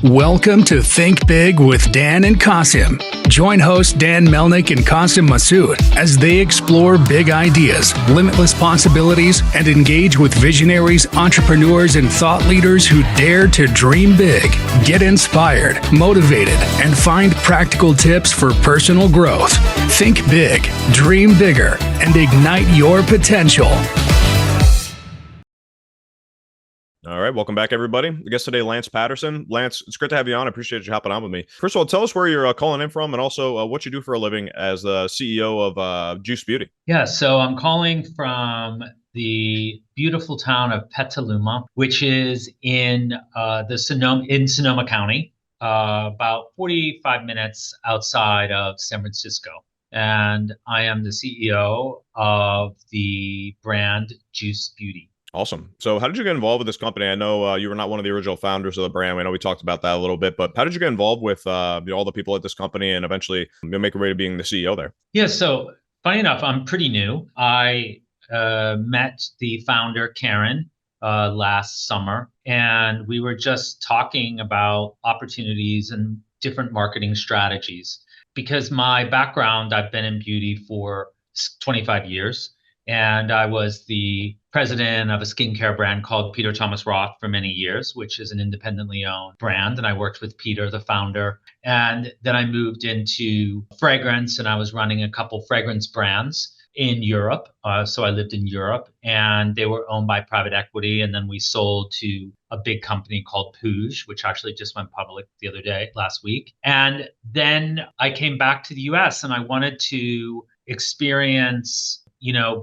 Welcome to Think Big with Dan and Qasim. Join hosts Dan Melnick and Qasim Masood as they explore big ideas, limitless possibilities, and engage with visionaries, entrepreneurs, and thought leaders who dare to dream big, get inspired, motivated, and find practical tips for personal growth. Think big, dream bigger, and ignite your potential. All right, welcome back, everybody. I guess today, Lance Patterson. Lance, it's great to have you on. I appreciate you hopping on with me. First of all, tell us where you're calling in from and also what you do for a living as the CEO of Juice Beauty. Yeah, so I'm calling from the beautiful town of Petaluma, which is in Sonoma County, about 45 minutes outside of San Francisco. And I am the CEO of the brand Juice Beauty. Awesome. So how did you get involved with this company? I know you were not one of the original founders of the brand. I know we talked about that a little bit, but how did you get involved with all the people at this company and eventually make your way to being the CEO there? Yeah, so funny enough, I'm pretty new. I met the founder, Karen, last summer, and we were just talking about opportunities and different marketing strategies. Because my background, I've been in beauty for 25 years. And I was the president of a skincare brand called Peter Thomas Roth for many years, which is an independently owned brand. And I worked with Peter, the founder. And then I moved into fragrance, and I was running a couple fragrance brands in Europe. So I lived in Europe, and they were owned by private equity. And then we sold to a big company called Puig, which actually just went public last week. And then I came back to the US, and I wanted to experience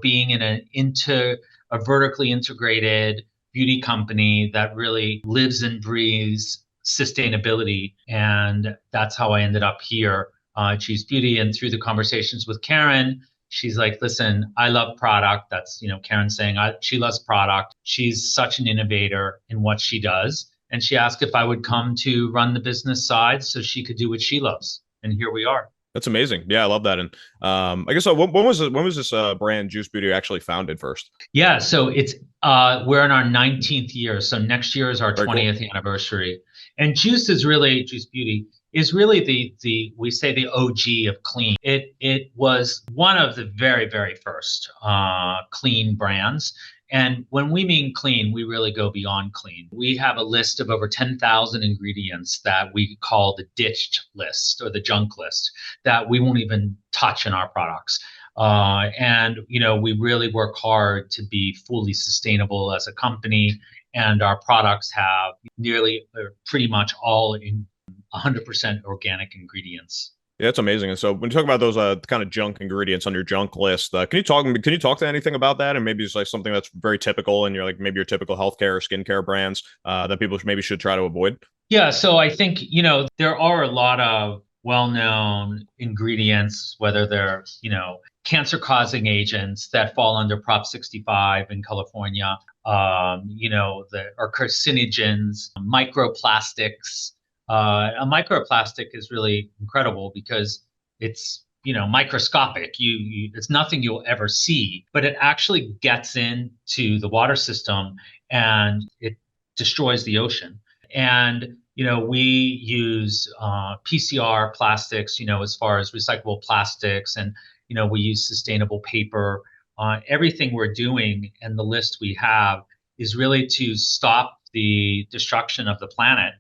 being in a vertically integrated beauty company that really lives and breathes sustainability. And that's how I ended up here at Juice Beauty. And through the conversations with Karen, she's like, listen, I love product. That's, Karen saying she loves product. She's such an innovator in what she does. And she asked if I would come to run the business side so she could do what she loves. And here we are. That's amazing. Yeah, I love that. And I guess when was this brand Juice Beauty actually founded first? Yeah, so it's we're in our 19th year. So next year is our 20th anniversary. And Juice Beauty is really we say the OG of clean. It was one of the very, very first clean brands. And when we mean clean, we really go beyond clean. We have a list of over 10,000 ingredients that we call the ditched list or the junk list that we won't even touch in our products. And we really work hard to be fully sustainable as a company. And our products have pretty much all in 100% organic ingredients. Yeah, that's amazing. And so when you talk about those kind of junk ingredients on your junk list, can you talk to anything about that? And maybe it's like something that's very typical in maybe your typical healthcare or skincare brands that people should try to avoid? Yeah, so I think, there are a lot of well-known ingredients, whether they're, cancer-causing agents that fall under Prop 65 in California, or carcinogens, microplastics. A microplastic is really incredible because it's microscopic. It's nothing you'll ever see, but it actually gets into the water system and it destroys the ocean. And we use PCR plastics, as far as recyclable plastics, and we use sustainable paper. Everything we're doing and the list we have is really to stop the destruction of the planet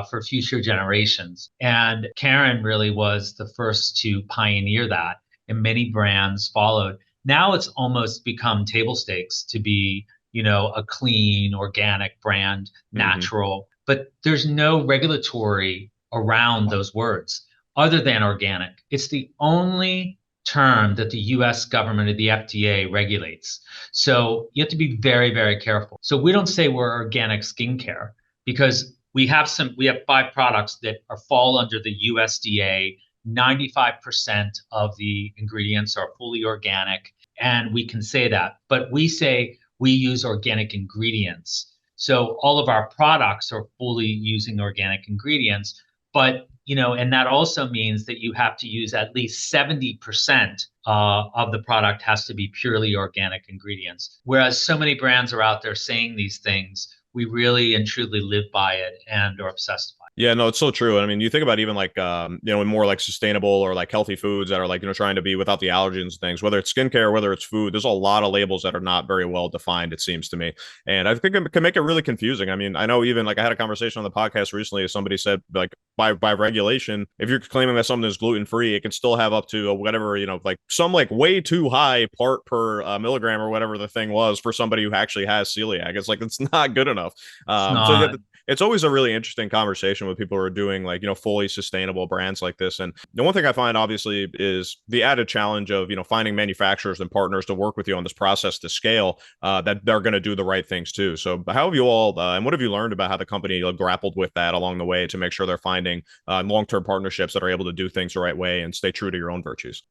for future generations. And Karen really was the first to pioneer that, and many brands followed. Now it's almost become table stakes to be, a clean, organic brand, natural, but there's no regulatory around those words other than organic. It's the only term that the US government or the FDA regulates. So you have to be very, very careful. So we don't say we're organic skincare because we have 5 products that fall under the USDA. 95% of the ingredients are fully organic, and we can say that. But we say we use organic ingredients. So all of our products are fully using organic ingredients. But, and that also means that you have to use at least 70% of the product has to be purely organic ingredients. Whereas so many brands are out there saying these things, we really and truly live by it and are obsessed by Yeah, no, it's so true. I mean, you think about even like in more like sustainable or like healthy foods that are like, trying to be without the allergens and things, whether it's skincare, whether it's food, there's a lot of labels that are not very well defined, it seems to me. And I think it can make it really confusing. I mean, I know even like I had a conversation on the podcast recently, somebody said like by regulation, if you're claiming that something is gluten free, it can still have up to whatever, like some like way too high part per milligram or whatever the thing was for somebody who actually has celiac. It's like it's not good enough. It's So yeah, not. it's always a really interesting conversation with people who are doing like fully sustainable brands like this. And the one thing I find obviously is the added challenge of finding manufacturers and partners to work with you on this process to scale, that they're going to do the right things too. So how have you all and what have you learned about how the company grappled with that along the way to make sure they're finding long-term partnerships that are able to do things the right way and stay true to your own virtues?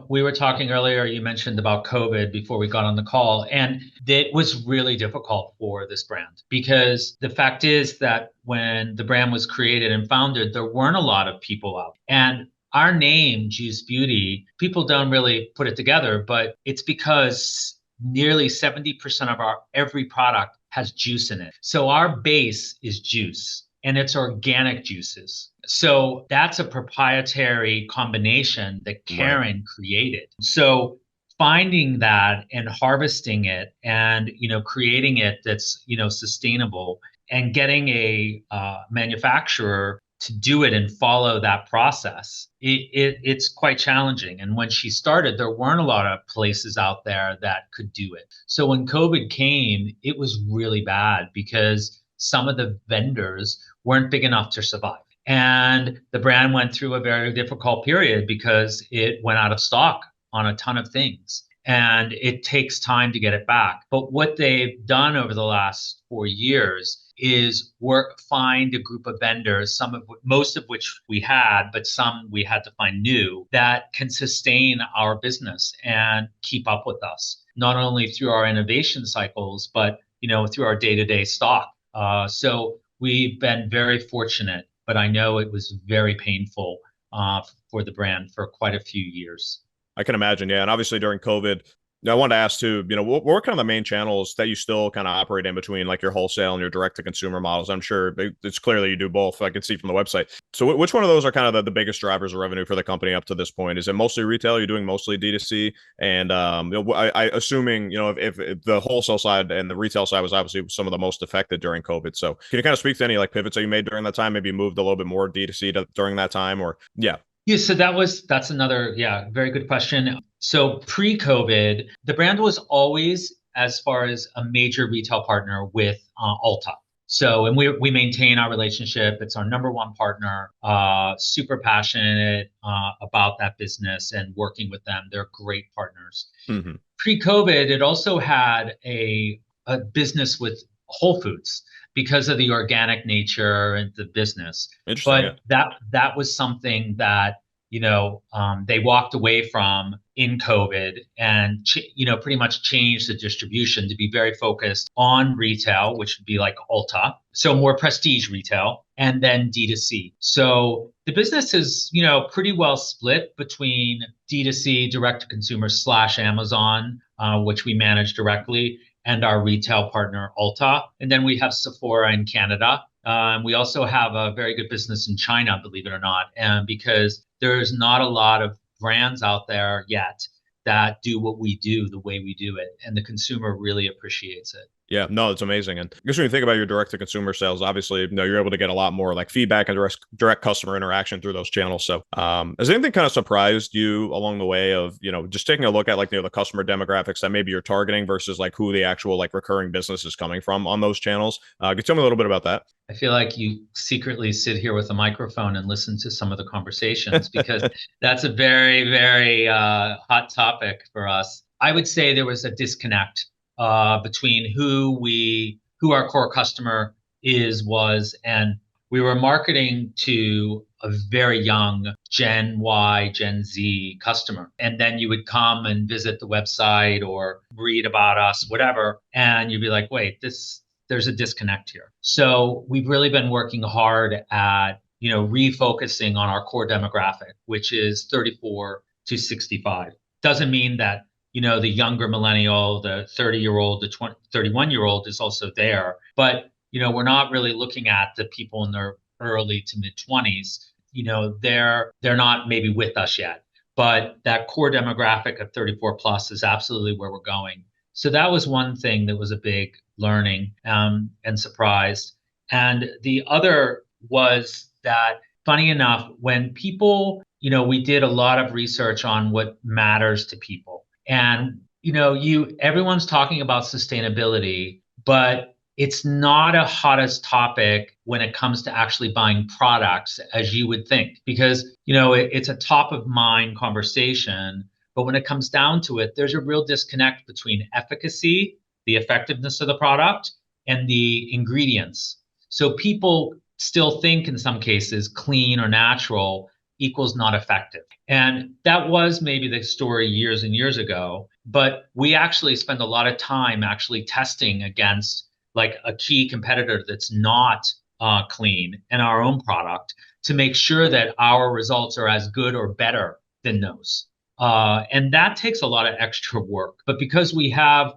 We were talking earlier, you mentioned about COVID before we got on the call, and it was really difficult for this brand because the fact is that when the brand was created and founded, there weren't a lot of people out. And our name, Juice Beauty, people don't really put it together, but it's because nearly 70% of our every product has juice in it. So our base is juice and it's organic juices. So that's a proprietary combination that Right. Karen created. So finding that and harvesting it and creating it that's sustainable and getting a manufacturer to do it and follow that process, it's quite challenging. And when she started, there weren't a lot of places out there that could do it. So when COVID came, it was really bad because some of the vendors weren't big enough to survive. And the brand went through a very difficult period because it went out of stock on a ton of things. And it takes time to get it back. But what they've done over the last 4 years is find a group of vendors, most of which we had, but some we had to find new that can sustain our business and keep up with us, not only through our innovation cycles, but through our day-to-day stock. So we've been very fortunate, but I know it was very painful for the brand for quite a few years. I can imagine, yeah. And obviously during COVID, I wanted to ask too, what were kind of the main channels that you still kind of operate in between like your wholesale and your direct to consumer models? I'm sure it's clear that you do both. I can see from the website. So which one of those are kind of the biggest drivers of revenue for the company up to this point? Is it mostly retail? You're doing mostly D2C? And I assuming, if the wholesale side and the retail side was obviously some of the most affected during COVID. So can you kind of speak to any like pivots that you made during that time? Maybe moved a little bit more D2C during that time or yeah. Yeah, so that's another, very good question. So pre-COVID, the brand was always, as far as a major retail partner with Ulta. So, and we maintain our relationship. It's our number one partner. Super passionate about that business and working with them. They're great partners. Mm-hmm. Pre-COVID, it also had a business with Whole Foods because of the organic nature and the business. Interesting. Yeah. But that was something that they walked away from in COVID and pretty much changed the distribution to be very focused on retail, which would be like Ulta, so more prestige retail, and then D2C. So the business is pretty well split between D2C, direct to consumer / Amazon, which we manage directly, and our retail partner Ulta. And then we have Sephora in Canada. We also have a very good business in China, believe it or not, and because there's not a lot of brands out there yet that do what we do the way we do it, and the consumer really appreciates it. Yeah, no, it's amazing. And I guess when you think about your direct to consumer sales, obviously, you're able to get a lot more like feedback and direct customer interaction through those channels. So, has anything kind of surprised you along the way of, just taking a look at like, the customer demographics that maybe you're targeting versus like who the actual like recurring business is coming from on those channels? Can you tell me a little bit about that? I feel like you secretly sit here with a microphone and listen to some of the conversations because that's a very, very hot topic for us. I would say there was a disconnect between who our core customer was, and we were marketing to a very young Gen Y, Gen Z customer. And then you would come and visit the website or read about us, whatever, and you'd be like, wait, there's a disconnect here. So we've really been working hard at, refocusing on our core demographic, which is 34 to 65. Doesn't mean that, the younger millennial, the 30-year-old, the 31-year-old is also there. But, we're not really looking at the people in their early to mid 20s, they're not maybe with us yet, but that core demographic of 34 plus is absolutely where we're going. So that was one thing that was a big learning and surprise. And the other was that, funny enough, when people, we did a lot of research on what matters to people. And, everyone's talking about sustainability, but it's not a hottest topic when it comes to actually buying products as you would think, because, it's a top of mind conversation. But when it comes down to it, there's a real disconnect between efficacy, the effectiveness of the product, and the ingredients. So people still think in some cases clean or natural equals not effective. And that was maybe the story years and years ago. But we actually spend a lot of time actually testing against like a key competitor that's not clean and our own product to make sure that our results are as good or better than those. And that takes a lot of extra work. But because we have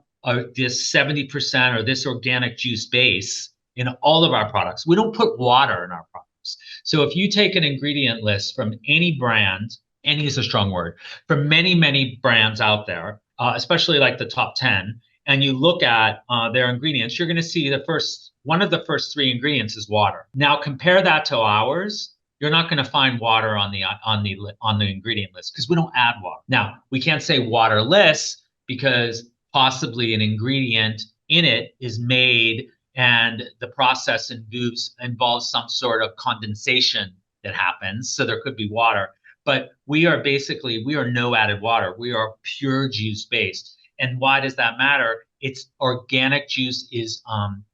this 70% or this organic juice base in all of our products, we don't put water in our products. So if you take an ingredient list from any brand, any is a strong word, from many, many brands out there, especially like the top 10, and you look at their ingredients, you're going to see one of the first three ingredients is water. Now compare that to ours. You're not going to find water on the ingredient list because we don't add water. Now we can't say waterless because possibly an ingredient in it is made and the process involves some sort of condensation that happens. So there could be water, but we are no added water. We are pure juice based. And why does that matter? It's organic juice is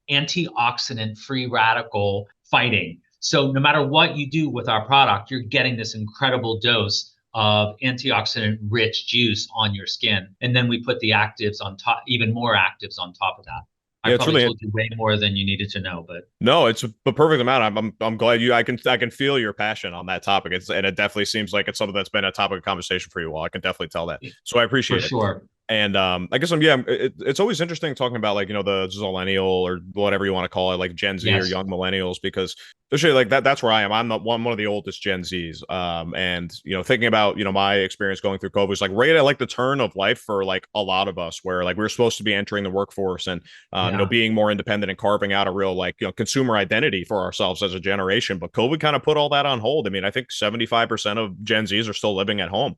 antioxidant free radical fighting. So no matter what you do with our product, you're getting this incredible dose of antioxidant rich juice on your skin. And then we put the actives on top, even more actives on top of that. Yeah, I probably told you way more than you needed to know, but no, it's the perfect amount. I'm glad I can feel your passion on that topic. And it definitely seems like it's something that's been a topic of conversation for you all. I can definitely tell that. So I appreciate for it. sure. And I guess it's always interesting talking about like, the Zillennial or whatever you want to call it, like Gen Z or young millennials, because especially like that's where I am. I'm one of the oldest Gen Zs. And thinking about, my experience going through COVID was like right at like the turn of life for like a lot of us where like we were supposed to be entering the workforce and being more independent and carving out a real like, consumer identity for ourselves as a generation. But COVID kind of put all that on hold. I mean, I think 75% of Gen Zs are still living at home.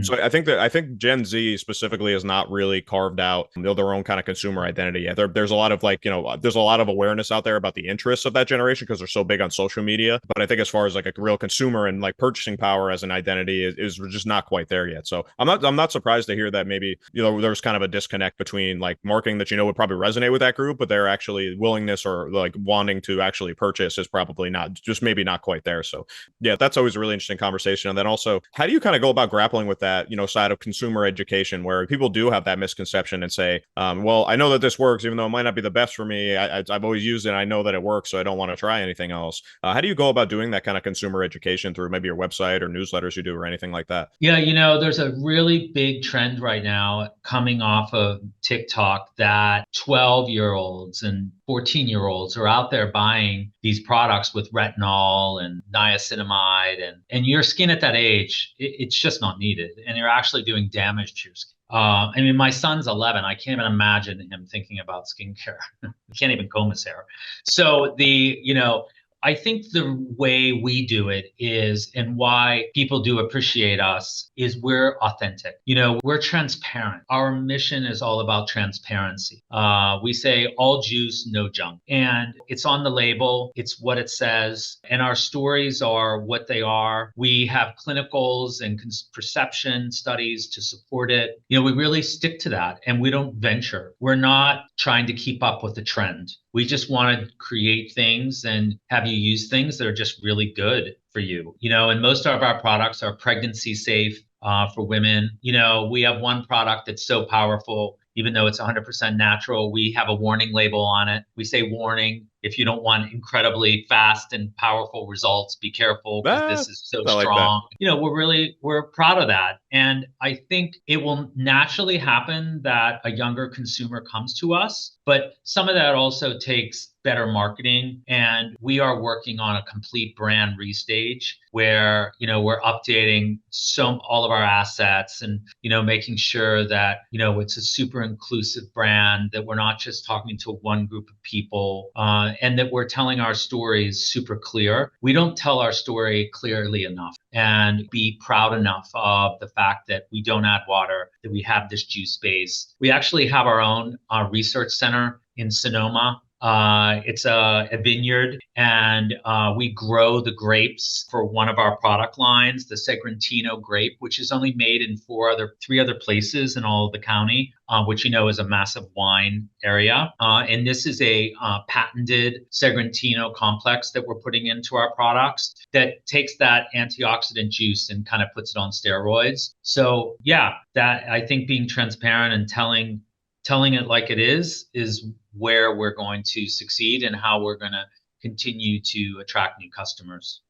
So I think Gen Z specifically is not really carved out their own kind of consumer identity yet. There's a lot of like, there's a lot of awareness out there about the interests of that generation because they're so big on social media. But I think as far as like a real consumer and like purchasing power as an identity is just not quite there yet. So I'm not surprised to hear that maybe, there's kind of a disconnect between like marketing that, would probably resonate with that group, but their actually willingness or like wanting to actually purchase is probably maybe not quite there. So yeah, that's always a really interesting conversation. And then also, how do you kind of go about grappling with that, side of consumer education where people do have that misconception and say, well, I know that this works, even though it might not be the best for me. I've always used it. I know that it works, so I don't want to try anything else. How do you go about doing that kind of consumer education through maybe your website or newsletters you do or anything like that? Yeah, there's a really big trend right now coming off of TikTok that 12-year-olds and 14-year-olds are out there buying these products with retinol and niacinamide, and your skin at that age, it's just not needed, and you're actually doing damage to your skin. I mean, my son's 11. I can't even imagine him thinking about skincare. He can't even comb his hair. So I think the way we do it is, and why people do appreciate us, is we're authentic. We're transparent. Our mission is all about transparency. We say all juice, no junk. And it's on the label. It's what it says. And our stories are what they are. We have clinicals and perception studies to support it. We really stick to that and we don't venture. We're not trying to keep up with the trend. We just want to create things and have you use things that are just really good for you. And most of our products are pregnancy safe for women. We have one product that's so powerful, even though it's 100% natural, we have a warning label on it. We say warning if you don't want incredibly fast and powerful results, be careful because Ah, this is so I like that. strong. We're proud of that. And I think it will naturally happen that a younger consumer comes to us, but some of that also takes better marketing. And we are working on a complete brand restage where, we're updating all of our assets and, making sure that, it's a super inclusive brand, that we're not just talking to one group of people, and that we're telling our stories super clear. We don't tell our story clearly enough and be proud enough of the fact that we don't add water, that we have this juice base. We actually have our own research center in Sonoma. It's a vineyard, and we grow the grapes for one of our product lines, the Segrantino grape, which is only made in three other places in all of the county, which is a massive wine area. And this is a patented Segrantino complex that we're putting into our products that takes that antioxidant juice and kind of puts it on steroids. So yeah, that I think being transparent and telling it like it is where we're going to succeed and how we're going to continue to attract new customers.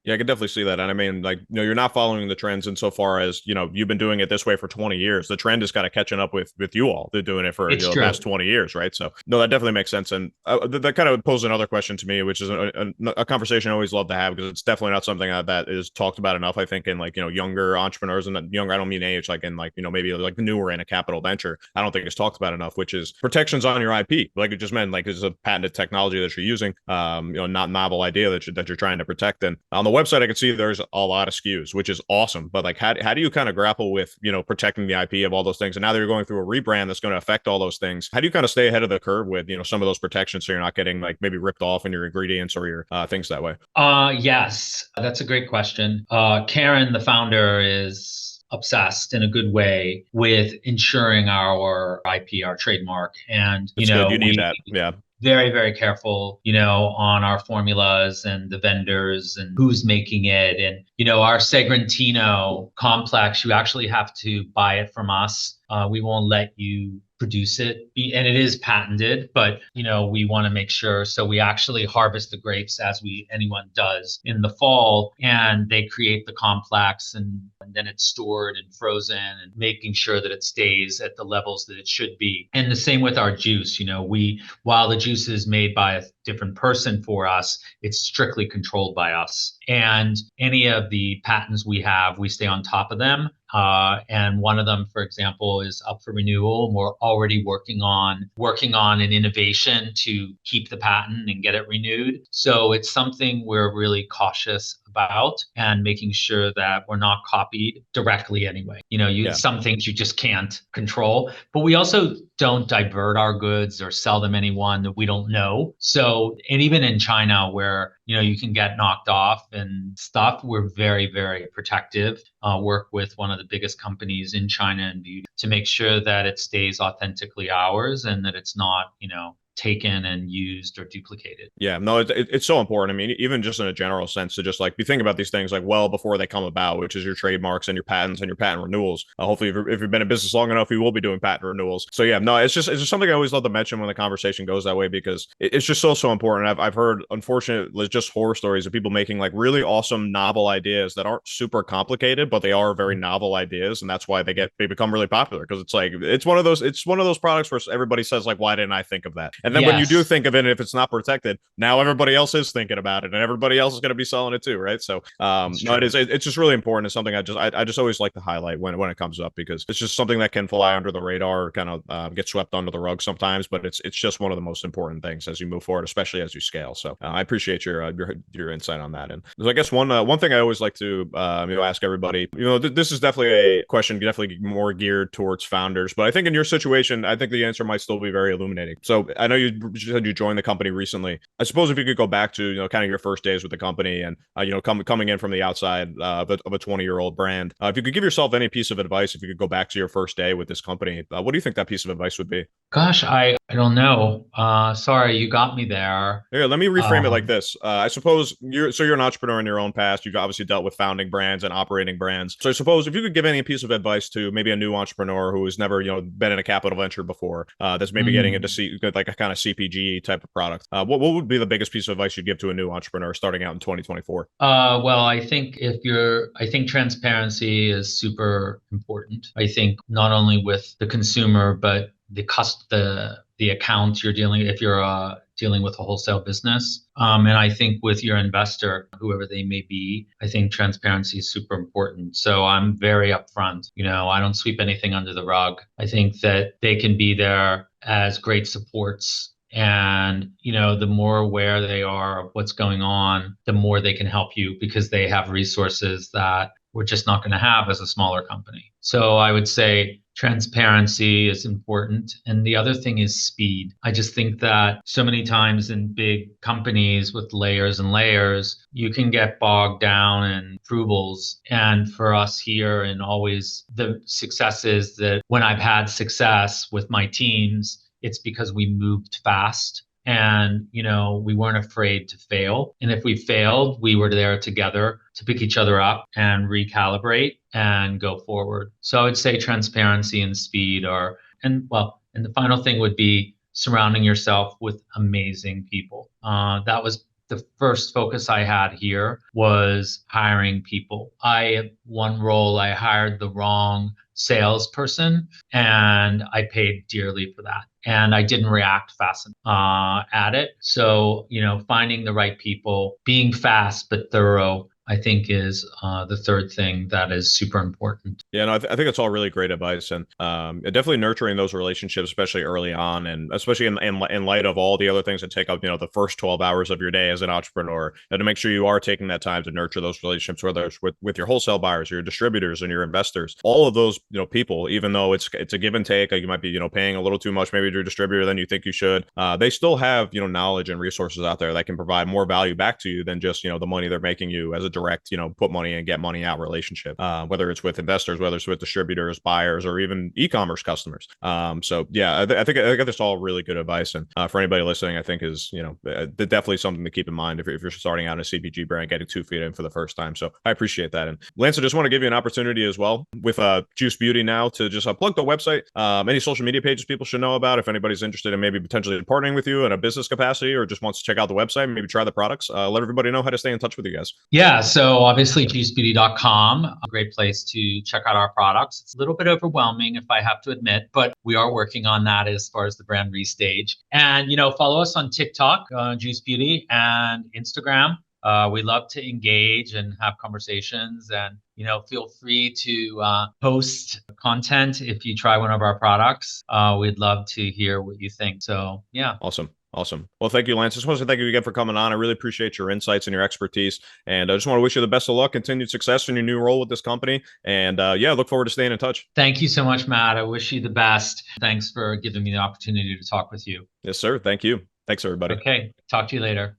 Yeah, I can definitely see that. And I mean, you're not following the trends insofar as, you've been doing it this way for 20 years. The trend is kind of catching up with you all. They're doing it for, It's the true. past 20 years, right? So, no, that definitely makes sense. And that kind of poses another question to me, which is a conversation I always love to have because it's definitely not something that is talked about enough, I think, in younger entrepreneurs, and younger, I don't mean age, like in maybe like newer in a capital venture. I don't think it's talked about enough, which is protections on your IP. Like you just meant, like it's a patented technology that you're using, not novel idea that you're trying to protect. And on the website, I can see there's a lot of SKUs, which is awesome. But like, how do you kind of grapple with, protecting the IP of all those things? And now that you're going through a rebrand that's going to affect all those things, how do you kind of stay ahead of the curve with, some of those protections so you're not getting like maybe ripped off in your ingredients or your things that way? Yes, that's a great question. Karen, the founder, is obsessed in a good way with ensuring our IP, our trademark. And, It's good. You need that. Yeah. Very, very careful, on our formulas and the vendors and who's making it. And, our Segrantino complex, you actually have to buy it from us. We won't let you produce it. And it is patented, but, we want to make sure. So we actually harvest the grapes as anyone does in the fall, and they create the complex, and then it's stored and frozen and making sure that it stays at the levels that it should be. And the same with our juice. While the juice is made by a different person for us, it's strictly controlled by us. And any of the patents we have, we stay on top of them. And one of them, for example, is up for renewal. And we're already working on an innovation to keep the patent and get it renewed. So it's something we're really cautious about and making sure that we're not copied directly anyway. Some things you just can't control, but we also don't divert our goods or sell them anyone that we don't know. So, and even in China where, you can get knocked off and stuff, we're very, very protective. Work with one of the biggest companies in China and beauty to make sure that it stays authentically ours and that it's not, taken and used or duplicated. Yeah, no, it's so important. I mean, even just in a general sense, to just like be thinking about these things like well before they come about, which is your trademarks and your patents and your patent renewals. Hopefully, if you've been in business long enough, you will be doing patent renewals. So yeah, no, it's just something I always love to mention when the conversation goes that way because it's just so important. I've heard unfortunately just horror stories of people making like really awesome novel ideas that aren't super complicated, but they are very novel ideas, and that's why they become really popular because it's one of those products where everybody says like, why didn't I think of that? And then when you do think of it, if it's not protected, now everybody else is thinking about it, and everybody else is going to be selling it too, right? So, no, it's just really important. It's something I just always like to highlight when it comes up because it's just something that can fly under the radar, or kind of get swept under the rug sometimes. But it's just one of the most important things as you move forward, especially as you scale. So, I appreciate your insight on that. And I guess one thing I always like to ask everybody, this is definitely a question definitely more geared towards founders, but I think in your situation, I think the answer might still be very illuminating. So I know you said you joined the company recently. I suppose if you could go back to kind of your first days with the company and coming in from the outside of a 20-year-old brand, if you could give yourself any piece of advice, if you could go back to your first day with this company, what do you think that piece of advice would be? Gosh, I don't know. Sorry, you got me there. Yeah, let me reframe it like this. I suppose you're an entrepreneur in your own past. You've obviously dealt with founding brands and operating brands. So I suppose if you could give any piece of advice to maybe a new entrepreneur who has never, been in a capital venture before, that's maybe getting into like a kind of CPG type of product. What would be the biggest piece of advice you'd give to a new entrepreneur starting out in 2024? Well, I think transparency is super important. I think not only with the consumer, but the account you're dealing, if you're dealing with a wholesale business. And I think with your investor, whoever they may be, I think transparency is super important. So I'm very upfront. I don't sweep anything under the rug. I think that they can be there as great supports. And, the more aware they are of what's going on, the more they can help you because they have resources that we're just not going to have as a smaller company. So I would say transparency is important. And the other thing is speed. I just think that so many times in big companies with layers and layers, you can get bogged down in approvals. And for us here, and always the success is that when I've had success with my teams, it's because we moved fast and, we weren't afraid to fail. And if we failed, we were there together to pick each other up and recalibrate and go forward. So I would say transparency and speed and the final thing would be surrounding yourself with amazing people. That was the first focus I had here, was hiring people. I had one role, I hired the wrong salesperson and I paid dearly for that. And I didn't react fast at it. So, finding the right people, being fast but thorough, I think is the third thing that is super important. Yeah, no, I think that's all really great advice, and definitely nurturing those relationships, especially early on, and especially in light of all the other things that take up, the first 12 hours of your day as an entrepreneur, and to make sure you are taking that time to nurture those relationships, whether it's with your wholesale buyers, your distributors, and your investors, all of those, people, even though it's a give and take, like you might be, paying a little too much maybe to your distributor than you think you should. They still have, knowledge and resources out there that can provide more value back to you than just, the money they're making you as a direct, put money and get money out relationship, whether it's with investors, whether it's with distributors, buyers, or even e-commerce customers. So yeah, I think that's all really good advice. And for anybody listening, I think is, definitely something to keep in mind if you're starting out in a CPG brand, getting 2 feet in for the first time. So I appreciate that. And Lance, I just want to give you an opportunity as well with Juice Beauty now to just plug the website, any social media pages people should know about if anybody's interested in maybe potentially partnering with you in a business capacity or just wants to check out the website, maybe try the products. Let everybody know how to stay in touch with you guys. Yeah, so obviously juicebeauty.com, a great place to check out our products. It's a little bit overwhelming, if I have to admit, but we are working on that as far as the brand restage. And, follow us on TikTok, Juice Beauty, and Instagram. We love to engage and have conversations, and, feel free to post content if you try one of our products. We'd love to hear what you think. So, yeah. Awesome. Well, thank you, Lance. I just want to say thank you again for coming on. I really appreciate your insights and your expertise. And I just want to wish you the best of luck, continued success in your new role with this company. And look forward to staying in touch. Thank you so much, Matt. I wish you the best. Thanks for giving me the opportunity to talk with you. Yes, sir. Thank you. Thanks, everybody. Okay. Talk to you later.